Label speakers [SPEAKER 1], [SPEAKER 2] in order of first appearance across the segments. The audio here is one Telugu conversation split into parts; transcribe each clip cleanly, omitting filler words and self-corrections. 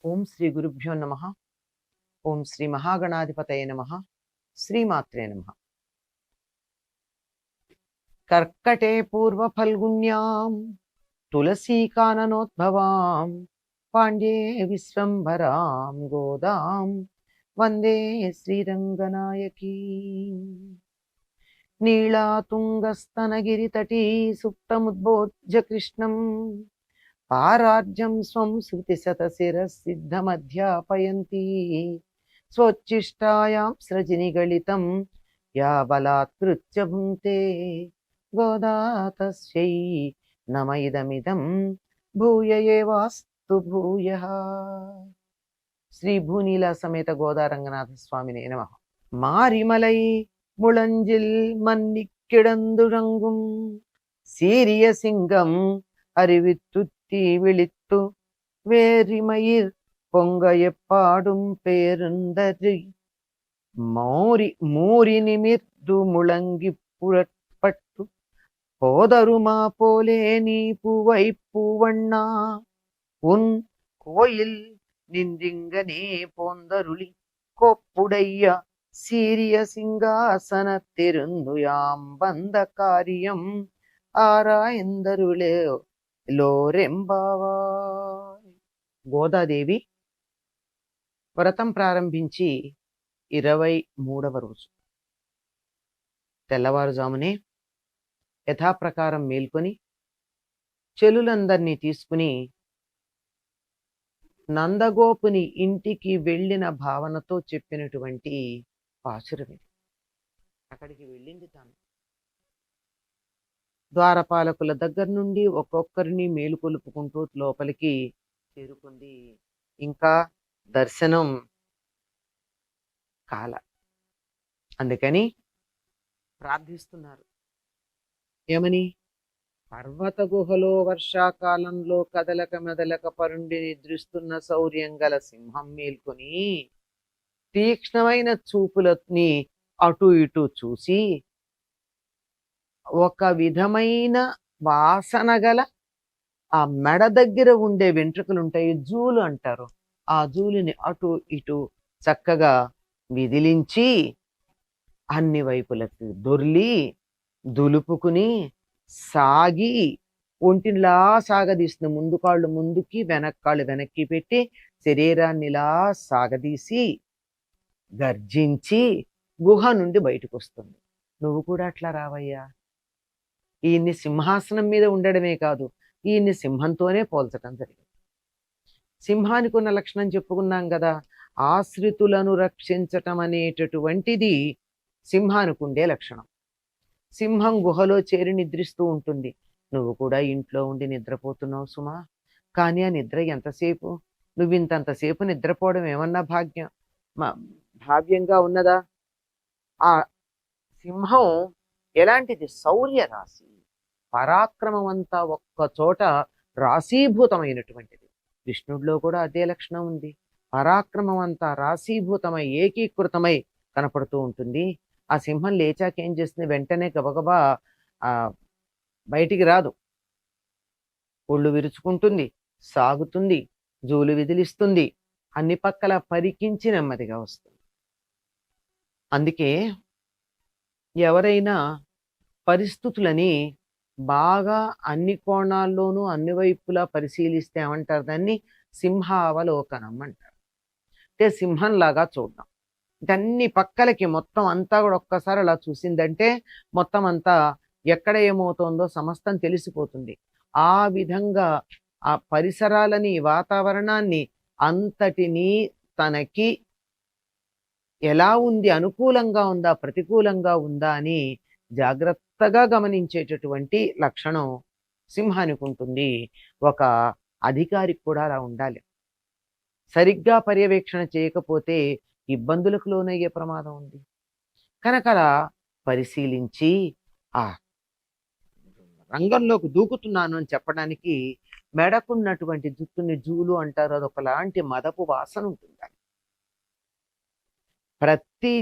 [SPEAKER 1] ఓం శ్రీ గురుభ్యో నమ. ఓం శ్రీ మహాగణాధిపతయ నమ. శ్రీమాత్రే నమ. కర్కటే పూర్వ ఫల్గుణ్యాం తులసీకాననోద్భవాం పాండ్యే విశ్వంభరాం గోదాం వందే శ్రీరంగనాయకీ. నీళాతుంగస్తనగిరితటీ సుప్తముద్బోధ్య కృష్ణం పారార్జం స్వం శృతిశతశిరసిద్ధమధ్యాపయంతి స్వోచ్ఛిష్టాయాం స్రజినిగళితం యా బలాత్కృత్య భుంక్తే గోదా తస్యై నమ ఇదమిదం భూయ ఏవాస్తు భూయః. శ్రీ భూనీల సమేత గోదా రంగనాథ స్వామినే నమః. మారిమలై ముళంజిల్ మన్నిక్కిడందురంగుం సీరియ సింగం அறிவித்துத்தி விழித்து வேரிமயிர் பொங்க எப்பாடும் பேருந்தரி மூரி நிமிர்ந்து முழங்கி புறப்பட்டு போதருமா போலே நீ பூவை பூவண்ணா உன் கோயில் நின்றிங்கனே போந்தருளி கோப்புடைய சீரிய சிங்காசனத்திருந்து யாம் வந்த காரியம் ఆరాయందరులే లోరెంబావాయ్. గోదాదేవి వ్రతం ప్రారంభించి 23వ రోజు తెల్లవారుజామునే యథాప్రకారం మేల్కొని చెలులందరినీ తీసుకుని నందగోపుని ఇంటికి వెళ్ళిన భావనతో చెప్పినటువంటి పాశురం ఇది. అక్కడికి వెళ్ళింది తాను. ద్వారపాలకుల దగ్గర నుండి ఒక్కొక్కరిని మేలుకొలుపుకుంటూ లోపలికి చేరుకుంది. ఇంకా దర్శనం కాల. అందుకని ప్రార్థిస్తున్నారు. ఏమని? పర్వత గుహలో వర్షాకాలంలో కదలక మెదలక పరుండి నిద్రిస్తున్న శౌర్యం గల సింహం మేల్కొని తీక్ష్ణమైన చూపులని అటు ఇటు చూసి ఒక విధమైన వాసన గల ఆ మెడ దగ్గర ఉండే వెంట్రుకలు ఉంటాయి, జూలు అంటారు. ఆ జూలుని అటు ఇటు చక్కగా విదిలించి అన్ని వైపులకు దొర్లి దులుపుకుని సాగి ఒంటినిలా సాగదీస్తుంది. ముందు కాళ్ళు ముందుకి, వెనక్కాళ్ళు వెనక్కి పెట్టి శరీరాన్నిలా సాగదీసి గర్జించి గుహ నుండి బయటకు వస్తుంది. నువ్వు కూడా అట్లా రావయ్యా. ఈయన్ని సింహాసనం మీద ఉండడమే కాదు, ఈయన్ని సింహంతోనే పోల్చటం జరిగింది. సింహానికి ఉన్న లక్షణం చెప్పుకున్నాం కదా, ఆశ్రితులను రక్షించటం అనేటటువంటిది సింహానికి ఉండే లక్షణం. సింహం గుహలో చేరి నిద్రిస్తూ ఉంటుంది. నువ్వు కూడా ఇంట్లో ఉండి నిద్రపోతున్నావు సుమా. కానీ ఆ నిద్ర ఎంతసేపు? నువ్వు ఇంతంతసేపు నిద్రపోవడం ఏమన్నా భావ్యంగా ఉన్నదా? ఆ సింహం ఎలాంటిది? శౌర్య రాశి, పరాక్రమం అంతా ఒక్క చోట రాశీభూతమైనటువంటిది. కృష్ణుడిలో కూడా అదే లక్షణం ఉంది. పరాక్రమం అంతా రాశీభూతమై ఏకీకృతమై కనపడుతూ ఉంటుంది. ఆ సింహం లేచాక ఏం చేస్తుంది? వెంటనే గబగబా బయటికి రాదు. ఒళ్ళు విరుచుకుంటుంది, సాగుతుంది, జూలు విదిలిస్తుంది, అన్ని పక్కల పరికించి నెమ్మదిగా వస్తుంది. అందుకే ఎవరైనా పరిస్థితులని బాగా అన్ని కోణాల్లోనూ అన్ని వైపులా పరిశీలిస్తే ఏమంటారు? దాన్ని సింహావలోకనం అంటారు. అంటే సింహంలాగా చూడడం. అన్ని పక్కలకి మొత్తం అంతా కూడా ఒక్కసారి అలా చూసిందంటే మొత్తం అంతా ఎక్కడ ఏమవుతోందో సమస్తం తెలిసిపోతుంది. ఆ విధంగా ఆ పరిసరాలని, వాతావరణాన్ని అంతటినీ తనకి ఎలా ఉంది, అనుకూలంగా ఉందా, ప్రతికూలంగా ఉందా అని జాగ్రత్తగా గమనించేటటువంటి లక్షణం సింహానికి ఉంటుంది. ఒక అధికారికి కూడా అలా ఉండాలి. సరిగ్గా పర్యవేక్షణ చేయకపోతే ఇబ్బందులకు లోనయ్యే ప్రమాదం ఉంది. కనుక అలా పరిశీలించి ఆ రంగంలోకి దూకుతున్నాను అని చెప్పడానికి మెడకున్నటువంటి జుట్టుని జూలు అంటారు. అదొకలాంటి మదపు వాసన ఉంటుంది. ప్రతి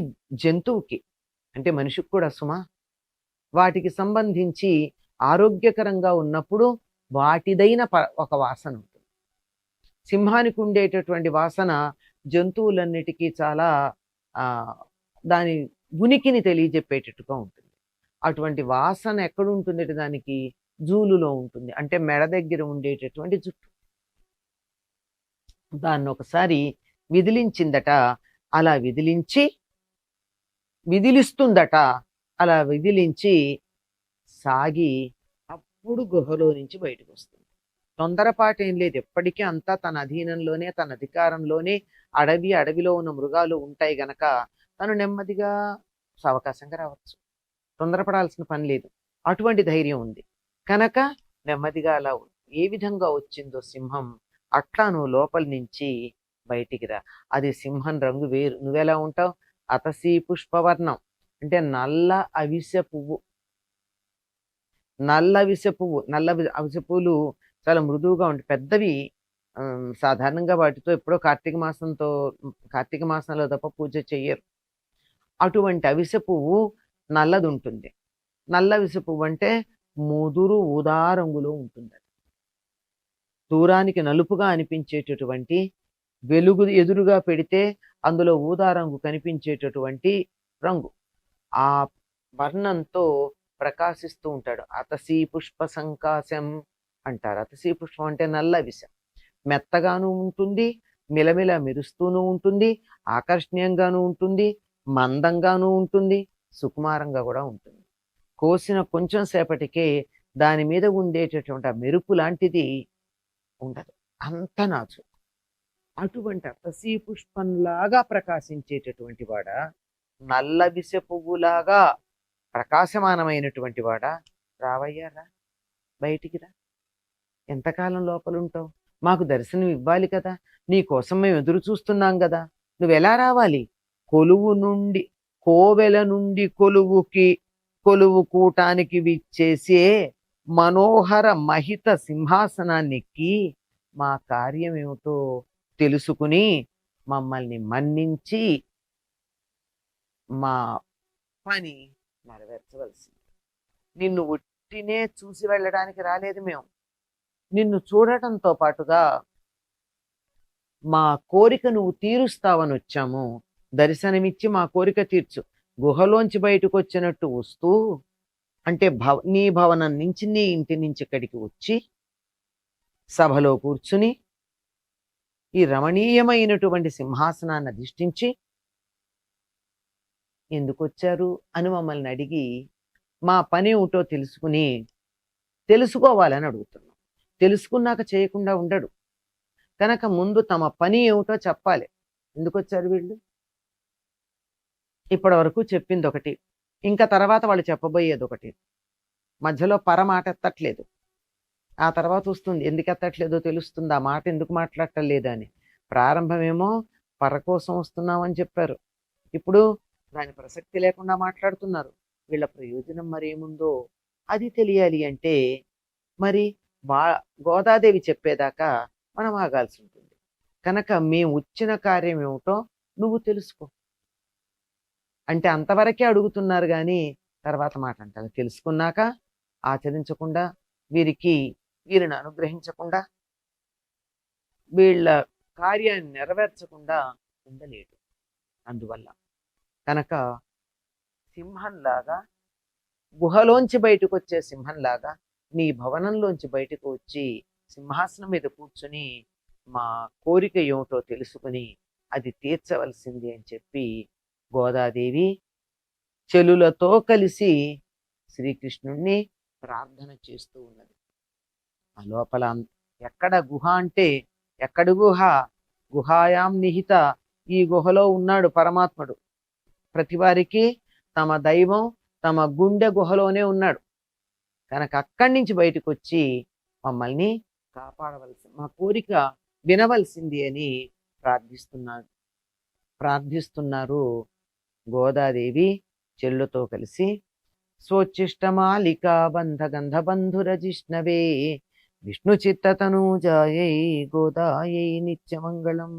[SPEAKER 1] జంతువుకి, అంటే మనిషికి కూడా సుమా, వాటికి సంబంధించి ఆరోగ్యకరంగా ఉన్నప్పుడు వాటిదైన ఒక వాసన ఉంటుంది. సింహానికి ఉండేటటువంటి వాసన జంతువులన్నిటికీ చాలా ఆ దాని ఉనికిని తెలియజెప్పేటట్టుగా ఉంటుంది. అటువంటి వాసన ఎక్కడుంటుందట దానికి? జూలులో ఉంటుంది. అంటే మెడ దగ్గర ఉండేటటువంటి జుట్టు. దాన్నొకసారి విదిలించిందట. అలా విదిలిస్తుందట. అలా విదిలించి సాగి అప్పుడు గుహలో నుంచి బయటకొస్తుంది. తొందరపాటేం లేదు. ఎప్పటికీ అంతా తన అధీనంలోనే, తన అధికారంలోనే అడవిలో ఉన్న మృగాలు ఉంటాయి గనక తను నెమ్మదిగా సావకాశంగా రావచ్చు. తొందరపడాల్సిన పని లేదు. అటువంటి ధైర్యం ఉంది. కనుక నెమ్మదిగా అలా ఏ విధంగా వచ్చిందో సింహం అట్లా నువ్వు లోపల నుంచి బయటికి రా. అది సింహం రంగు వేరు. నువ్వెలా ఉంటావు? అతసీ పుష్పవర్ణం అంటే నల్ల అవిసె పువ్వు. నల్ల అవిసె పువ్వు. అవిసె పువ్వులు చాలా మృదువుగా ఉంటాయి. పెద్దవి. సాధారణంగా వాటితో ఎప్పుడో కార్తీక మాసంలో తప్ప పూజ చెయ్యరు. అటువంటి అవిసె పువ్వు నల్లది ఉంటుంది. నల్ల అవిసె పువ్వు అంటే ముదురు ఊదా రంగులో ఉంటుంది. దూరానికి నలుపుగా అనిపించేటటువంటి, వెలుగు ఎదురుగా పెడితే అందులో ఊదా రంగు కనిపించేటటువంటి రంగు. ఆ వర్ణంతో ప్రకాశిస్తూ ఉంటాడు. అతసీ పుష్ప సంకాశం అంటారు. అతసీ పుష్పం అంటే నల్ల విషం. మెత్తగాను ఉంటుంది, మిలమిల మెరుస్తూనూ ఉంటుంది, ఆకర్షణీయంగానూ ఉంటుంది, మందంగానూ ఉంటుంది, సుకుమారంగా కూడా ఉంటుంది. కోసిన కొంచెం సేపటికే దాని మీద ఉండేటటువంటి ఆ మెరుపు లాంటిది ఉండదు. అంత నాచు. అటువంటి అతసీ పుష్పంలాగా ప్రకాశించేటటువంటి వాడ, నల్ల విష పువ్వులాగా ప్రకాశమానమైనటువంటి వాడ, రావయ్యారా, బయటికి రా. ఎంతకాలం లోపలుంటావు? మాకు దర్శనం ఇవ్వాలి కదా, నీ కోసం మేము ఎదురు చూస్తున్నాం కదా. నువ్వెలా రావాలి? కోవెల నుండి కొలువు కూటానికి విచ్చేసే మనోహర మహిత సింహాసనాన్నెక్కి మా కార్యం ఏమిటో తెలుసుకుని మమ్మల్ని మన్నించి మా పని నెరవేర్చవలసింది. నిన్ను ఒట్టినే చూసి వెళ్ళడానికి రాలేదు మేము. నిన్ను చూడటంతో పాటుగా మా కోరిక నువ్వు తీరుస్తావని వచ్చాము. దర్శనమిచ్చి మా కోరిక తీర్చు. గుహలోంచి బయటకు వచ్చినట్టు వస్తూ అంటే నీ భవనం నుంచి, నీ ఇంటి నుంచి ఇక్కడికి వచ్చి సభలో కూర్చుని ఈ రమణీయమైనటువంటి సింహాసనాన్ని అధిష్ఠించి ఎందుకు వచ్చారు అని మమ్మల్ని అడిగి మా పని ఏమిటో తెలుసుకోవాలని అడుగుతున్నాం. తెలుసుకున్నాక చేయకుండా ఉండడు కనుక ముందు తమ పని ఏమిటో చెప్పాలి. ఎందుకు వచ్చారు వీళ్ళు? ఇప్పటి వరకు చెప్పింది ఒకటి, ఇంకా తర్వాత వాళ్ళు చెప్పబోయేది ఒకటి. మధ్యలో పరమాట ఎత్తట్లేదు. ఆ తర్వాత వస్తుంది ఎందుకు ఎత్తట్లేదో తెలుస్తుంది. ఆ మాట ఎందుకు మాట్లాడటం లేదని. ప్రారంభమేమో పర కోసం వస్తున్నామని చెప్పారు. ఇప్పుడు దాని ప్రసక్తి లేకుండా మాట్లాడుతున్నారు. వీళ్ళ ప్రయోజనం మరేముందో అది తెలియాలి అంటే మరి గోదాదేవి చెప్పేదాకా మనం ఆగాల్సి ఉంటుంది. కనుక మేము వచ్చిన కార్యం ఏమిటో నువ్వు తెలుసుకో అంటే అంతవరకే అడుగుతున్నారు కానీ తర్వాత మాట అంటారు. తెలుసుకున్నాక ఆచరించకుండా వీరిని అనుగ్రహించకుండా వీళ్ళ కార్యాన్ని నెరవేర్చకుండా ఉండలేడు. అందువల్ల కనుక సింహంలాగా, గుహలోంచి బయటకు వచ్చే సింహంలాగా నీ భవనంలోంచి బయటకు వచ్చి సింహాసనం మీద కూర్చుని మా కోరిక ఏమిటో తెలుసుకుని అది తీర్చవలసింది అని చెప్పి గోదాదేవి చెలులతో కలిసి శ్రీకృష్ణుణ్ణి ప్రార్థన చేస్తూ ఉన్నది. ఆ లోపల ఎక్కడ గుహ అంటే ఎక్కడి గుహ? గుహాయాం నిహిత. ఈ గుహలో ఉన్నాడు పరమాత్ముడు. ప్రతివారికి తమ దైవం తమ గుండె గుహలోనే ఉన్నాడు కనుక అక్కడి నుంచి బయటకు వచ్చి మమ్మల్ని కాపాడవలసి, మా కోరిక వినవలసింది అని ప్రార్థిస్తున్నారు గోదాదేవి చెల్లుతో కలిసి. స్వోచ్చిష్టమాలికా బంధ గంధబంధురజిష్ణవే విష్ణు చిత్తతనూజాయై గోదాయై నిత్యమంగళం.